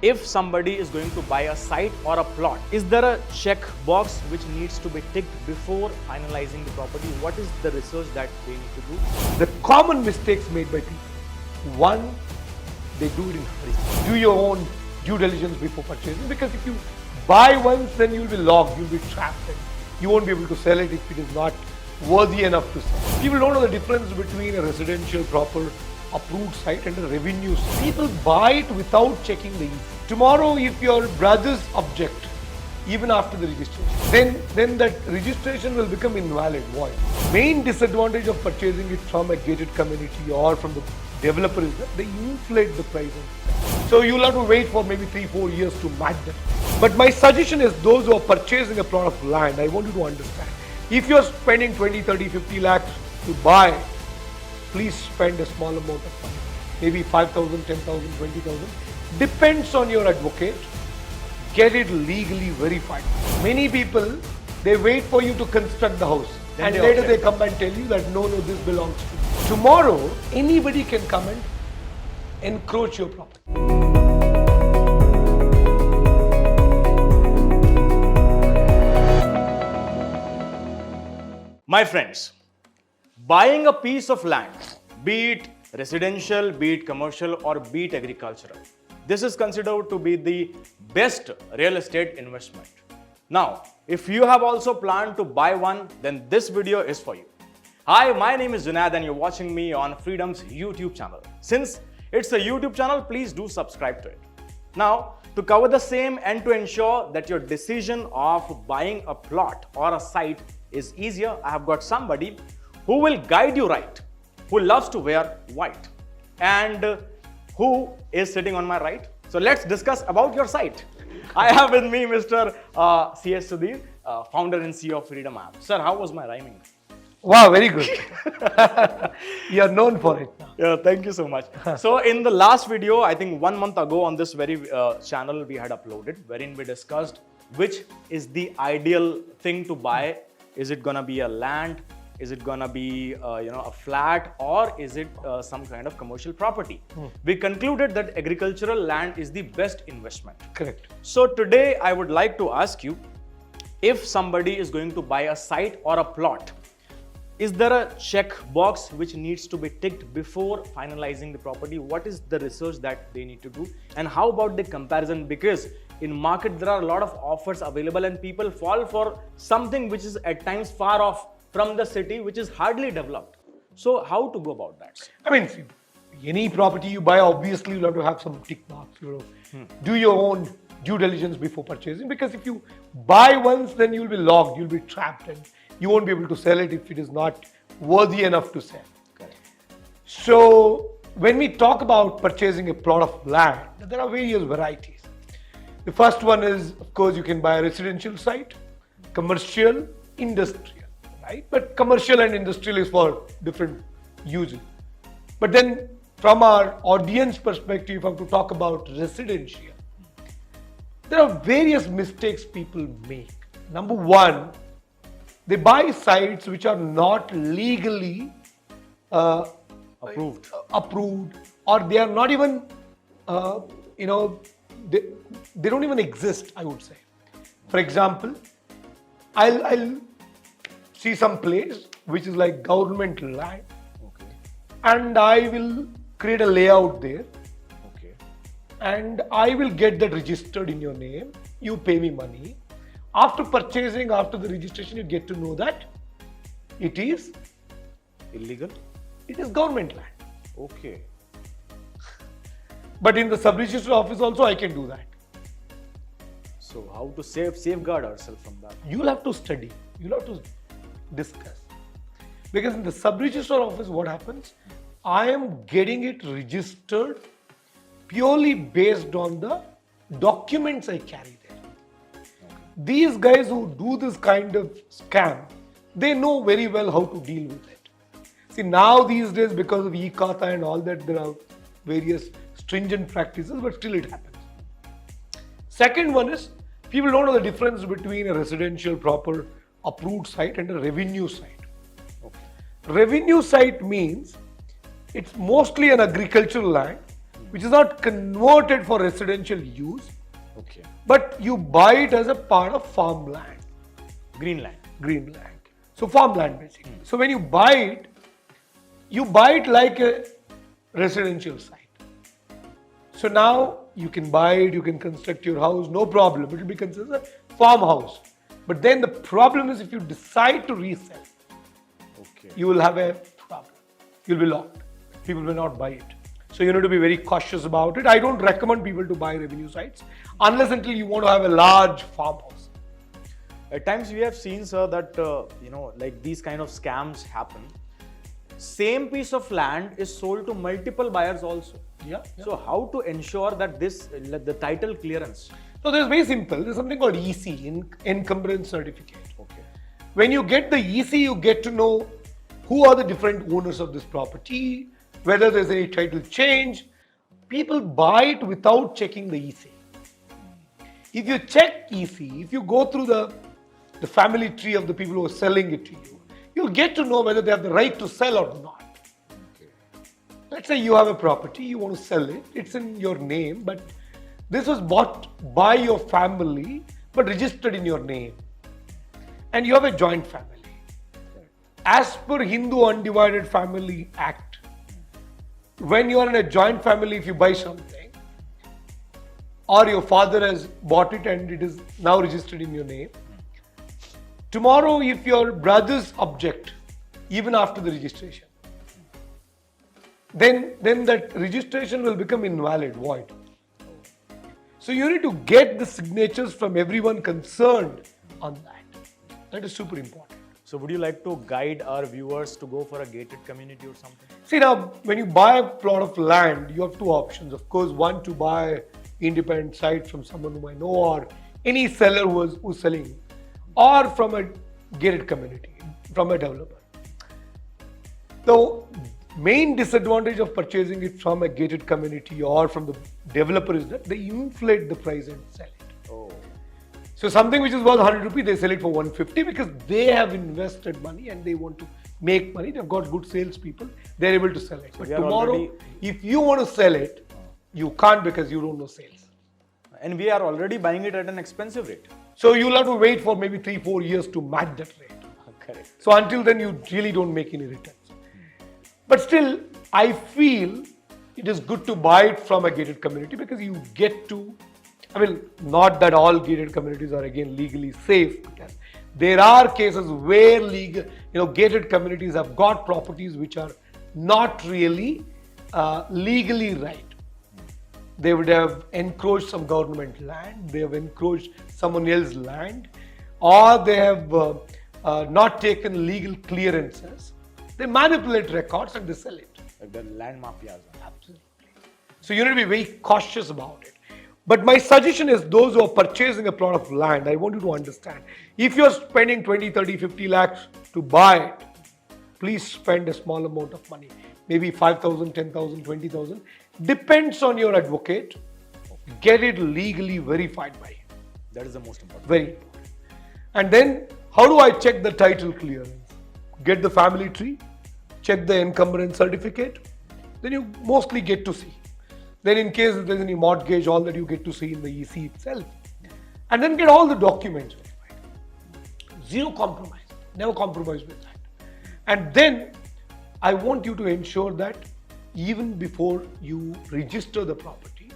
If somebody is going to buy a site or a plot, is there a check box which needs to be ticked before finalizing the property? What is the research that they need to do? The common mistakes made by people. One, they do it in hurry. Do your own due diligence before purchasing, because if you buy once, then you'll be locked, you'll be trapped, and you won't be able to sell it if it is not worthy enough to sell. People don't know the difference between a residential proper approved site and a revenue site. People buy it without checking the EC. Tomorrow, if your brothers object, even after the registration, then that registration will become invalid, void. Main disadvantage of purchasing it from a gated community or from the developer is that they inflate the price. So you'll have to wait for maybe 3-4 years to match that. But my suggestion is those who are purchasing a plot of land, I want you to understand, if you're spending 20, 30, 50 lakhs to buy, please spend a small amount of money, maybe 5,000, 10,000, 20,000. Depends on your advocate. Get it legally verified. Many people, they wait for you to construct the house, then and later they come and tell you that no, this belongs to you. Tomorrow, anybody can come and encroach your property. My friends, buying a piece of land, be it residential, be it commercial, or be it agricultural, this is considered to be the best real estate investment. Now, if you have also planned to buy one, then this video is for you. Hi, my name is Junaid and you're watching me on Freedom's YouTube channel. Since it's a YouTube channel, please do subscribe to it. Now, to cover the same and to ensure that your decision of buying a plot or a site is easier, I have got somebody who will guide you right, who loves to wear white, and who is sitting on my right. So let's discuss about your site. I have with me Mr. CS Sudheer, founder and CEO of Freedom app. Sir, how was my rhyming? Wow, very good. You are known for it now. Yeah, thank you so much. So in the last video, I think 1 month ago on this very channel we had uploaded, wherein we discussed which is the ideal thing to buy. Is it gonna be a land? Is it gonna be a flat, or is it some kind of commercial property? We concluded that agricultural land is the best investment. Correct. So today I would like to ask you, if somebody is going to buy a site or a plot, is there a check box which needs to be ticked before finalizing the property? What is the research that they need to do? And how about the comparison? Because in market there are a lot of offers available and people fall for something which is at times far off from the city, which is hardly developed. So how to go about that? I mean, see, any property you buy, obviously you'll have to have some tick marks. Do your own due diligence before purchasing, because if you buy once, then you'll be locked, you'll be trapped, and you won't be able to sell it if it is not worthy enough to sell. Correct. So when we talk about purchasing a plot of land, there are various varieties. The first one is, of course, you can buy a residential site, commercial, industrial. Right? But commercial and industrial is for different uses. But then from our audience perspective, if I have to talk about residential, there are various mistakes people make. Number one, they buy sites which are not legally approved, or they are not even, they don't even exist, I would say. For example, I'll see some place which is like government land, and I will create a layout there, and I will get that registered in your name. You pay me money. After purchasing, after the registration, you get to know that it is illegal. It is government land. Okay. But in the sub-register office also I can do that. So how to safeguard ourselves from that? You'll have to study. You'll have to discuss. Because in the sub-register office, what happens? I am getting it registered purely based on the documents I carry there. These guys who do this kind of scam, they know very well how to deal with it. See, now these days, because of e-Khata and all that, there are various stringent practices, but still it happens. Second one is, people don't know the difference between a residential proper approved site and a revenue site. Revenue site means it's mostly an agricultural land which is not converted for residential use, Okay. but you buy it as a part of farmland, Greenland. green land. So farmland basically. So when you buy it like a residential site. So now you can buy it, you can construct your house, no problem. It will be considered a farmhouse. But then the problem is if you decide to resell, Okay. you will have a problem. You'll be locked. People will not buy it. So you need to be very cautious about it. I don't recommend people to buy revenue sites unless until you want to have a large farmhouse. At times we have seen, sir, that like these kind of scams happen. Same piece of land is sold to multiple buyers also. Yeah. So how to ensure that the title clearance? So there's very simple. There's something called EC, encumbrance certificate. Okay. When you get the EC, you get to know who are the different owners of this property, whether there's any title change. People buy it without checking the EC. If you check EC, if you go through the family tree of the people who are selling it to you, you'll get to know whether they have the right to sell or not. Okay. Let's say you have a property, you want to sell it, it's in your name, but this was bought by your family but registered in your name. And you have a joint family. As per Hindu Undivided Family Act, when you are in a joint family, if you buy something, or your father has bought it and it is now registered in your name, tomorrow if your brothers object, even after the registration, then that registration will become invalid, void. So you need to get the signatures from everyone concerned on that. That is super important. So would you like to guide our viewers to go for a gated community or something? See now, when you buy a plot of land, you have two options. Of course, one to buy independent site from someone whom I know or any seller who's selling, or from a gated community, from a developer. The main disadvantage of purchasing it from a gated community or from the developer is that they inflate the price and sell it. Oh. So something which is worth 100 rupees, they sell it for 150 because they have invested money and they want to make money. They've got good salespeople. They're able to sell it. But tomorrow, if you want to sell it, you can't because you don't know sales. And we are already buying it at an expensive rate. So you'll have to wait for maybe 3-4 years to match that rate. Correct. So until then, you really don't make any returns. But still, I feel it is good to buy it from a gated community because you get to, not that all gated communities are again legally safe. Because there are cases where gated communities have got properties which are not really legally right. They would have encroached some government land, they have encroached someone else's land, or they have not taken legal clearances. They manipulate records and they sell it. Like the land mafias. Absolutely. So you need to be very cautious about it. But my suggestion is those who are purchasing a plot of land, I want you to understand, if you're spending 20, 30, 50 lakhs to buy it, please spend a small amount of money. Maybe 5,000, 10,000, 20,000. Depends on your advocate. Get it legally verified by him. That is the most important. Very important. And then, how do I check the title clearance? Get the family tree, check the encumbrance certificate, then you mostly get to see. Then in case there's any mortgage, all that you get to see in the EC itself. And then get all the documents verified. Zero compromise. Never compromise with that. And then I want you to ensure that even before you register the property,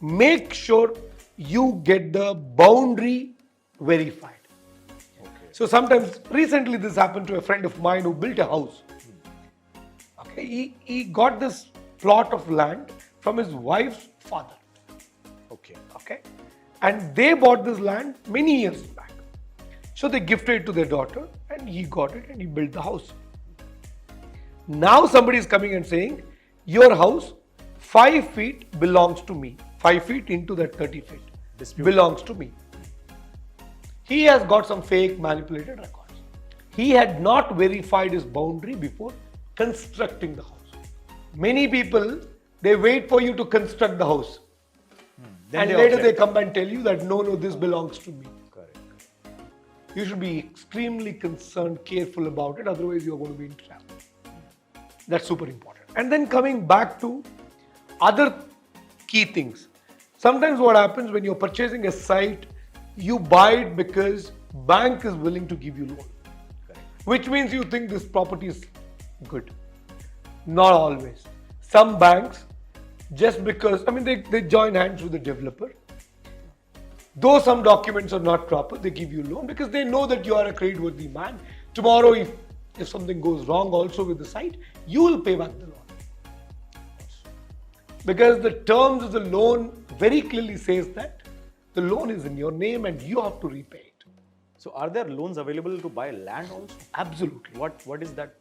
make sure you get the boundary verified. So sometimes, recently this happened to a friend of mine who built a house. Okay, he got this plot of land from his wife's father. Okay, and they bought this land many years back. So they gifted it to their daughter and he got it and he built the house. Now somebody is coming and saying, your house, 5 feet belongs to me. 5 feet into that 30 feet belongs to me. He has got some fake manipulated records. He had not verified his boundary before constructing the house. Many people, they wait for you to construct the house. And later they come and tell you that no, this belongs to me. Correct. You should be extremely concerned, careful about it, otherwise you're going to be in trouble. That's super important. And then coming back to other key things. Sometimes what happens when you're purchasing a site, you buy it because bank is willing to give you loan. Correct. Which means you think this property is good. Not always. Some banks, just because, they join hands with the developer. Though some documents are not proper, they give you loan because they know that you are a creditworthy man. Tomorrow, if something goes wrong also with the site, you will pay back the loan. Because the terms of the loan very clearly says that the loan is in your name and you have to repay it. So are there loans available to buy land also? Absolutely. What is that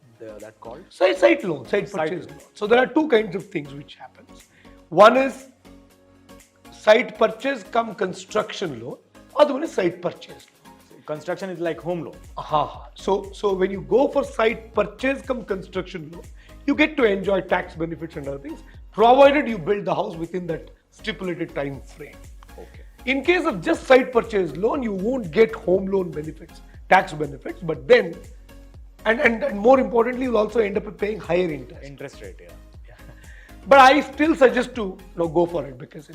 called? Site loan, site purchase loan. So there are two kinds of things which happens. One is site purchase come construction loan. Other one is site purchase loan. Construction is like home loan. So when you go for site purchase come construction loan, you get to enjoy tax benefits and other things, provided you build the house within that stipulated time frame. Okay. In case of just site purchase loan, you won't get home loan benefits, tax benefits, but then, and more importantly, you'll also end up paying higher interest. Interest rate, yeah. But I still suggest to go for it because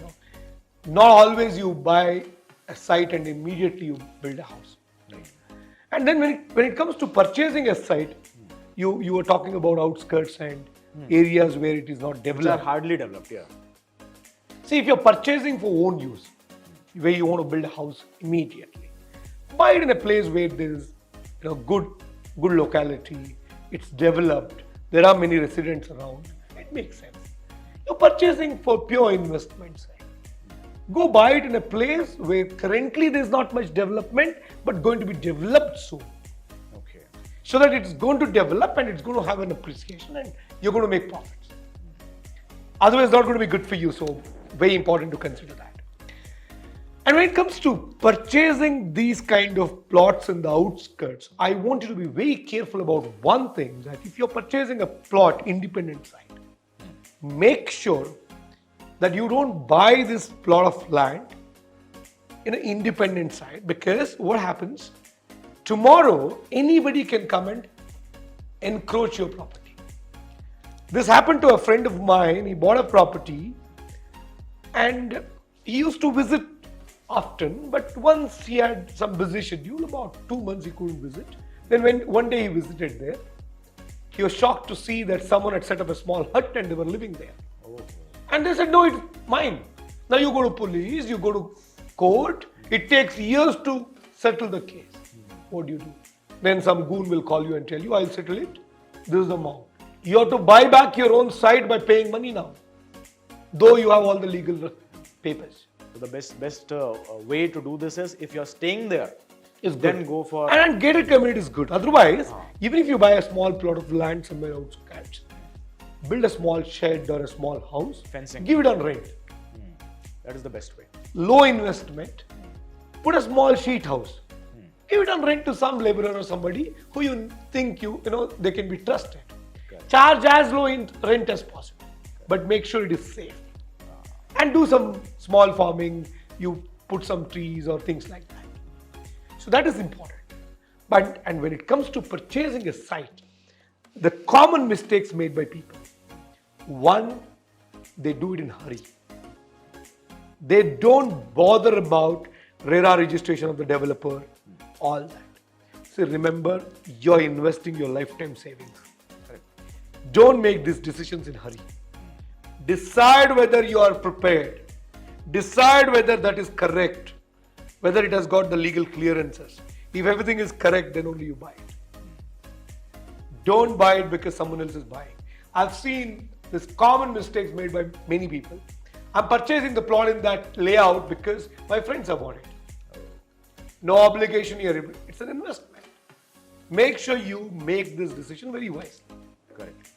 not always you buy a site and immediately you build a house. Right. And then when it comes to purchasing a site, you were talking about outskirts and areas where it is not Which developed. are hardly developed, yeah. See, if you're purchasing for own use, where you want to build a house immediately, buy it in a place where there is good locality, it's developed, there are many residents around, it makes sense. You're purchasing for pure investment side. Go buy it in a place where currently there's not much development, but going to be developed soon. Okay. So that it's going to develop and it's going to have an appreciation and you're going to make profits. Otherwise, it's not going to be good for you. So, very important to consider that. And when it comes to purchasing these kind of plots in the outskirts, I want you to be very careful about one thing, that if you're purchasing a plot independent site, make sure that you don't buy this plot of land in an independent site, because what happens, tomorrow anybody can come and encroach your property. This happened to a friend of mine. He bought a property and he used to visit often, but once he had some busy schedule, about 2 months he couldn't visit. Then when one day he visited there, he was shocked to see that someone had set up a small hut and they were living there. Oh. And they said, no, it's mine. Now you go to police, you go to court, it takes years to settle the case. What do you do? Then some goon will call you and tell you, I'll settle it. This is the amount. You have to buy back your own site by paying money now, though you have all the legal papers. So the best way to do this is, if you're staying there, Then go for... And gated community is good. Otherwise, even if you buy a small plot of land somewhere outskirts, build a small shed or a small house, Fencing. give it on rent. That is the best way. Low investment, put a small sheet house. Give it on rent to some laborer or somebody who you think they can be trusted. Correct. Charge as low in rent as possible, but make sure it is safe. And do some small farming, you put some trees or things like that. So that is important. And when it comes to purchasing a site, the common mistakes made by people. One, they do it in a hurry. They don't bother about RERA registration of the developer, all that. So remember, you're investing your lifetime savings. Don't make these decisions in a hurry. Decide whether you are prepared. Decide whether that is correct, whether it has got the legal clearances. If everything is correct, then only you buy it. Don't buy it because someone else is buying. I've seen this common mistakes made by many people. I'm purchasing the plot in that layout because my friends have bought it. No obligation here. It's an investment. Make sure you make this decision very wisely. Correct.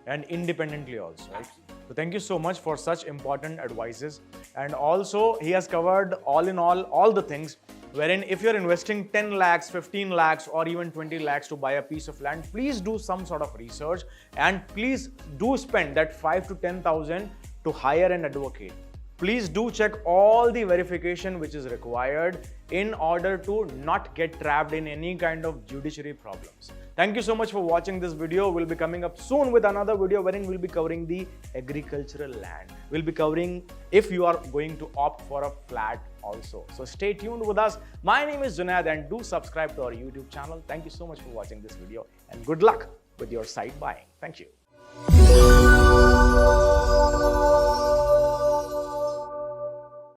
And independently also, right? So thank you so much for such important advices. And also, he has covered all in all the things, wherein if you're investing 10 lakhs, 15 lakhs or even 20 lakhs to buy a piece of land, please do some sort of research and please do spend that 5 to 10,000 to hire an advocate. please do check all the verification which is required in order to not get trapped in any kind of judiciary problems. Thank you so much for watching this video. We'll be coming up soon with another video wherein we'll be covering the agricultural land. We'll be covering if you are going to opt for a flat also. So stay tuned with us. My name is Junaid and do subscribe to our YouTube channel. Thank you so much for watching this video and good luck with your site buying. Thank you.